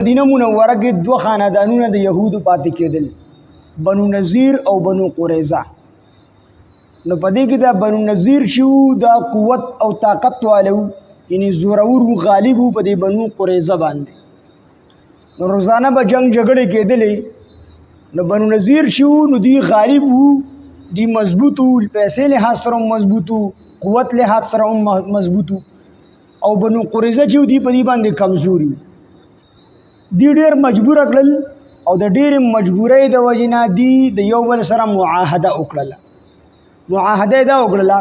مدینه منوره کې دوه خاندانونه د یهودو پاتې کېدل، بنو نذیر او بنو قریظه. نو په دې کې دا بنو نذیر چې وو دا قوت او طاقت والو، یعنی زورور و، غالب و په دې بنو قریظه باندې. نو روزانه به جنگ جګړې کېدلې. نو بنو نذیر چې وو نو دوی غالب وو، دوی مضبوط وو، پیسې لحاظ سره هم مضبوط وو، قوت لحاظ سره هم مضبوط وو. او بنو قریظه چې وو دوی په دې باندې کمزوري وو. دی ډیر مجبور کړل او د ډیر مجبورۍ د وجې نه دی د یو بل سره معاهده وکړله. معاهده دا وکړله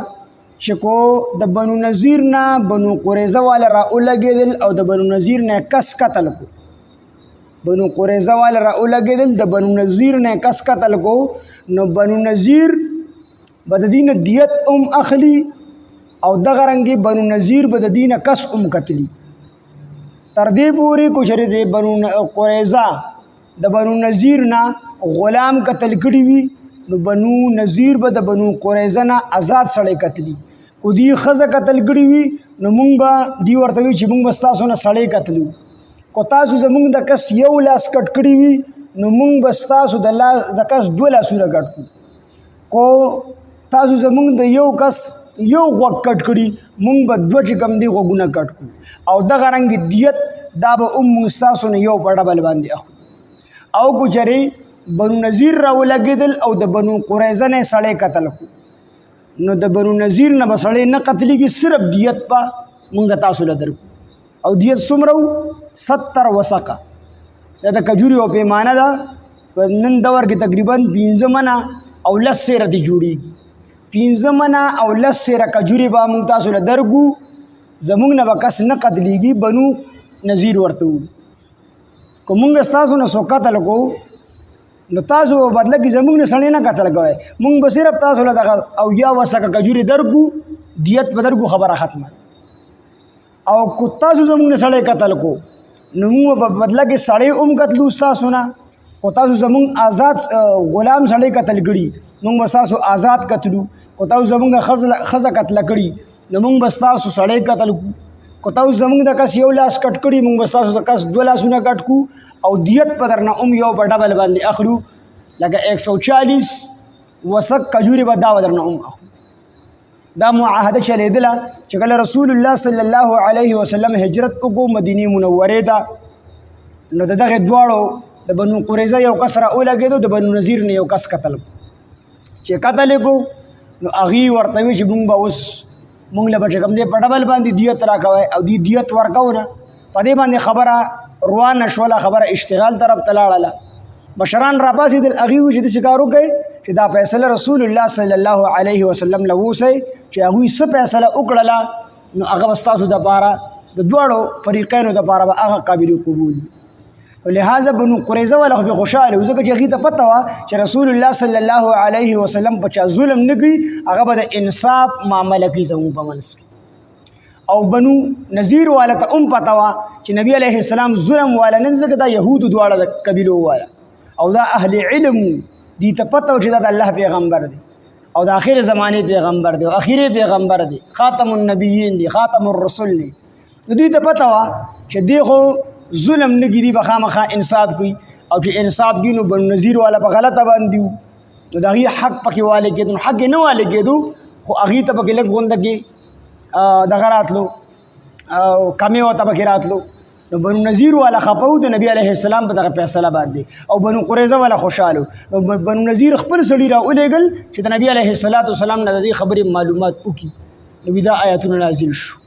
چې کو د بنو نذیر نه بنو قریظه والا راولګېدل او د بنو نذیر نه کس قتل کو. بنو قریظه والا راولګېدل، د بنو نذیر نه کس قتل کو. نو بنو نذیر به د دې نه دیت هم اخلي او دغه رنګې بنو نذیر به د دې نه کس هم قتلي. تر دې پورې کو چې د بنو قریظه د بنو نذیر نه غلام قتل کړي وي، نو بنو نذیر به د بنو قریظه نه آزاد سړی قتلي. کو دی ښځه قتل کړي وي نو مونږ به دی ورته وي چې مونږ به ستاسو نه سړی قتلو. کو تاسو زمونږ د کس یو لاس کټ کړي وي نو مونږ به ستاسو د کس دوه لاسونه کټ کړو. کو تاسو زمونږ د یو کس یو غوږ کټ کړي مونږ به دوه چې کوم دی غوږونه کټ کړو. او دغه رنګ دیت دا به مونږ ستاسو نه یو په ډبل باندې اخلو. او کو چرې بنو نذیر راولګېدل او د بنو قریظه نه سړی قتل کو، نو د بنو نذیر نه به سړی نه قتلېږي، صرف دیت به مونږ تاسو له درکو. او دیت څومره و؟ 70 وسقه. دا د کجوري او پیمانه ده. په نن دور کې تقریبا 15 منه او 10 سیره دې جوړېږي. 15 منه او 10 سیره کجوري به مونږ تاسو له درکو. زمونږ نه به کس نه قتلېږي، بنو نذیر ورته وو. که مونږ ستاسو نه څوک قتل کو نو تاسو په بدله کې زمونږ نه سړی نه قتل کوئ، مونږ به صرف تاسو له دغه او یا وسکه کجوري درکو، دیت به درکو، خبره ختمه. او که تاسو زمونږ نه سړی قتل کو نو مونږ په بدله کې سړی هم قتلو ستاسو نه. که تاسو زمونږ آزاد غلام سړی قتل کړي مونږ به ستاسو آزاد قتلو. که تاسو زمونږ ښځه قتل کړي نو مونږ به ستاسو سړی قتل کو. که تاسو زمونږ د کس یو لاس کټ کړي مونږ به ستاسو د کس دوه لاسونه کټ کو. او دیت په درنه هم یو په ډبل باندې اخلو، لکه 140 وسق کجوري به دا درنه هم اخلو. دا معاهده چلېدله چې کله رسول الله صلی الله علیه وسلم هجرت وکړو مدینې منورې ته، نو د دغې دواړو د بنو قریظه یو کس راولګېدو، د بنو نذیر نه یو کس قتل کړو. چې قتل یې کړو نو هغې ورته وي چې مونږ به اوس مونږ له به چې کوم دی په ډبل باندې دیت راکوئ. او دی دیت ورکوو نه، په دې باندې خبره روانه شوله، خبره اشتغال طرف ته لاړله. مشران راپاڅېدل، هغوی وویل چې داسې کار وکړئ چې دا فیصله رسول الله صلی الله علیه وسلم له ووسئ چې هغوی څه فیصله وکړله نو هغه به ستاسو دپاره د دواړو فریقینو دپاره به هغه قابل قبول. لہذا بنو قریظه والا خو بې خوشحاله وو، ځکه چې هغوی ته پته وه چې رسول الله صلی الله علیه وسلم په چا ظلم نه کوي، هغه به د انصاف معامله کوي زموږ په منځ کې. او بنو نذیر والا ته هم پته وه چې نبی علیه السلام ظلم والا نه، ځکه دا یهودو دواړه د قبیلو والا او دا اهل علم دي ته پته و چې دا د الله پیغمبر دی او د آخر زمانې پیغمبر دی او آخري پیغمبر دی، خاتم النبیین دی، خاتم الرسل دی. نو دوی ته پته وه چې دی خو ظلم نه کوي، دی به خامخا انصاف کوي. او چې انصاف کوي نو بنو نذیر والا په غلطه باندې وو، نو د هغې حق پکې والی کېدو. نو حق یې نه والی کېدو، خو هغې ته پکې لږ غونده کې دغه راتلو، کمې ورته پکې راتلو. نو بنو نذیر والا خفه و د نبی علیه السلام په دغه فیصله باندې، او بنو قریظه والا خوشحاله. نو بنو نذیر خپل سړي راولېږل چې د نبی علیه السلام نه د دې خبرې معلومات وکړي. نو دا آیتونه نازل شو.